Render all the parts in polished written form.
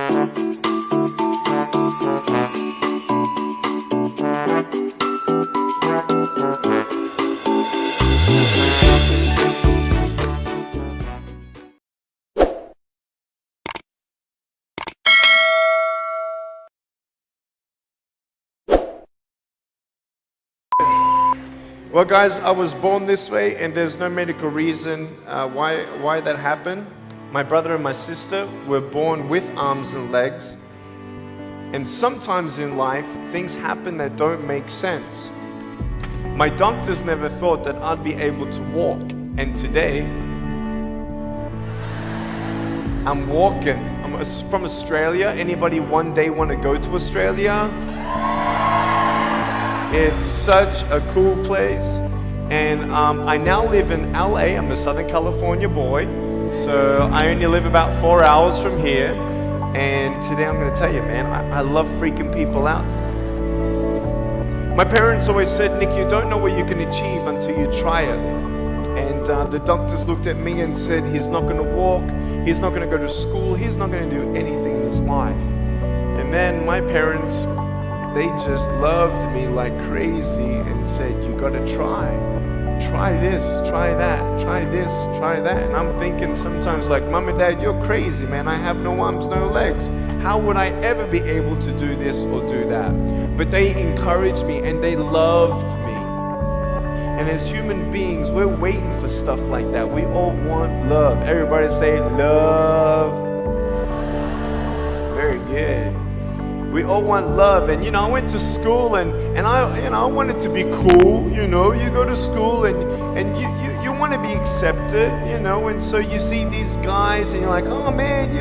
Well, guys, I was born this way, and there's no medical reason why that happened. My brother and my sister were born with arms and legs, and sometimes in life, things happen that don't make sense. My doctors never thought that I'd be able to walk, and today, I'm walking. I'm from Australia. Anybody one day want to go to Australia? It's such a cool place, and I now live in LA. I'm a Southern California boy, so I only live about 4 hours from here, and today I'm going to tell you, man, I love freaking people out. My parents always said, Nick, you don't know what you can achieve until you try it, and the doctors looked at me and said, he's not going to walk, he's not going to go to school, he's not going to do anything in his life. And then my parents, they just loved me like crazy and said, you gotta try this, try that, try this, try that. And I'm thinking sometimes like, Mom and Dad, you're crazy, man. I have no arms, no legs. How would I ever be able to do this or do that? But they encouraged me and they loved me. And as human beings, we're waiting for stuff like that. We all want love. Everybody say love. Very good. We all want love, and I went to school, and I wanted to be cool. You go to school, and you want to be accepted, and so you see these guys, and you're like, oh man,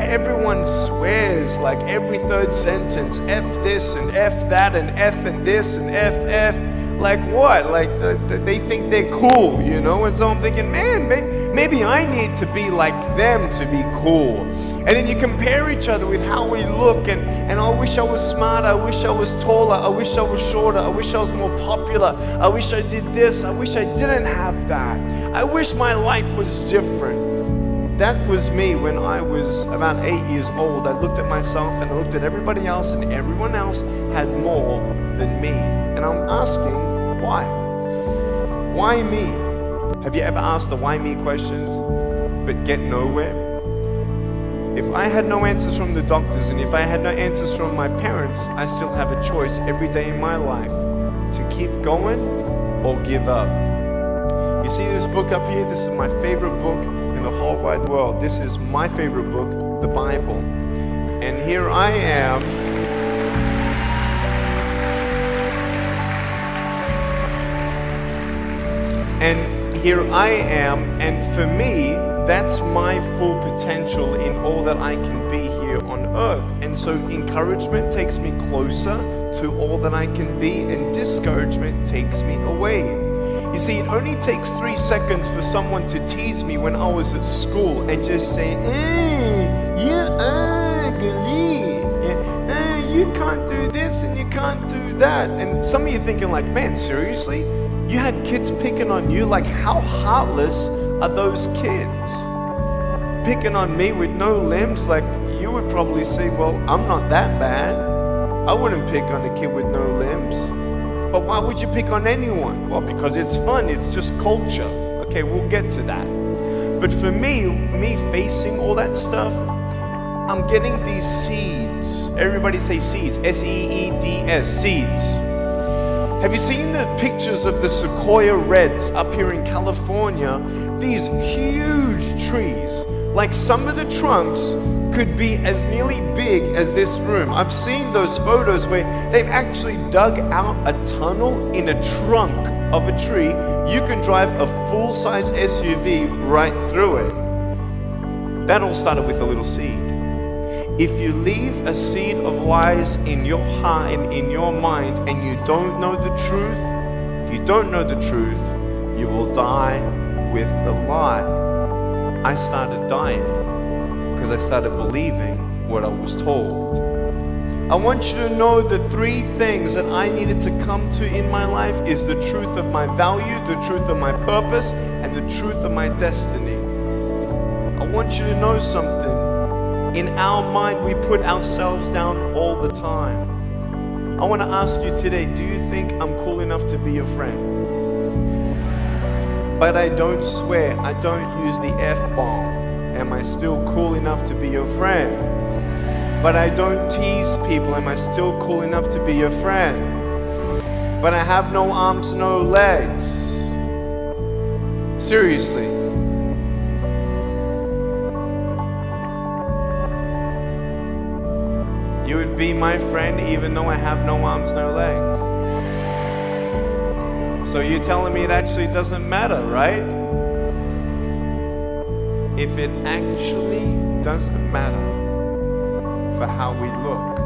everyone swears like every third sentence, F this and F that and F and this and F. Like what? Like they think they're cool, and so I'm thinking, man, maybe I need to be like them to be cool. And then you compare each other with how we look, and I wish I was smarter, I wish I was taller, I wish I was shorter, I wish I was more popular, I wish I did this, I wish I didn't have that. I wish my life was different. That was me when I was about 8 years old. I looked at myself and I looked at everybody else, and everyone else had more than me. And I'm asking, why? Why me? Have you ever asked the why me questions, but get nowhere? If I had no answers from the doctors, and if I had no answers from my parents, I still have a choice every day in my life to keep going or give up. You see this book up here? This is my favorite book in the whole wide world. This is my favorite book, the Bible. And here I am. And for me, that's my full potential in all that I can be here on earth. And so encouragement takes me closer to all that I can be, and discouragement takes me away. You see, it only takes 3 seconds for someone to tease me when I was at school and just say, you're ugly, you can't do this and you can't do that. And some of you thinking like, man, seriously? You had kids picking on you? Like, how heartless are those kids? Picking on me with no limbs? Like, you would probably say, well, I'm not that bad. I wouldn't pick on a kid with no limbs. But why would you pick on anyone? Well, because it's fun, it's just culture. Okay, we'll get to that. But for me facing all that stuff, I'm getting these seeds. Everybody say seeds. S-E-E-D-S, seeds. Have you seen the pictures of the sequoia reds up here in California? These huge trees, like some of the trunks could be as nearly big as this room. I've seen those photos where they've actually dug out a tunnel in a trunk of a tree. You can drive a full-size SUV right through it. That all started with a little seed. If you leave a seed of lies in your heart and in your mind, and you don't know the truth, if you don't know the truth, you will die with the lie. I started dying because I started believing what I was told. I want you to know the 3 things that I needed to come to in my life is the truth of my value, the truth of my purpose, and the truth of my destiny. I want you to know something. In our mind, we put ourselves down all the time. I want to ask you today, do you think I'm cool enough to be your friend? But I don't swear, I don't use the F-bomb. Am I still cool enough to be your friend? But I don't tease people. Am I still cool enough to be your friend? But I have no arms, no legs. Seriously. You would be my friend even though I have no arms, no legs. So you're telling me it actually doesn't matter, right? If it actually doesn't matter for how we look,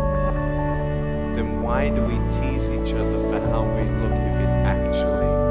then why do we tease each other for how we look if it actually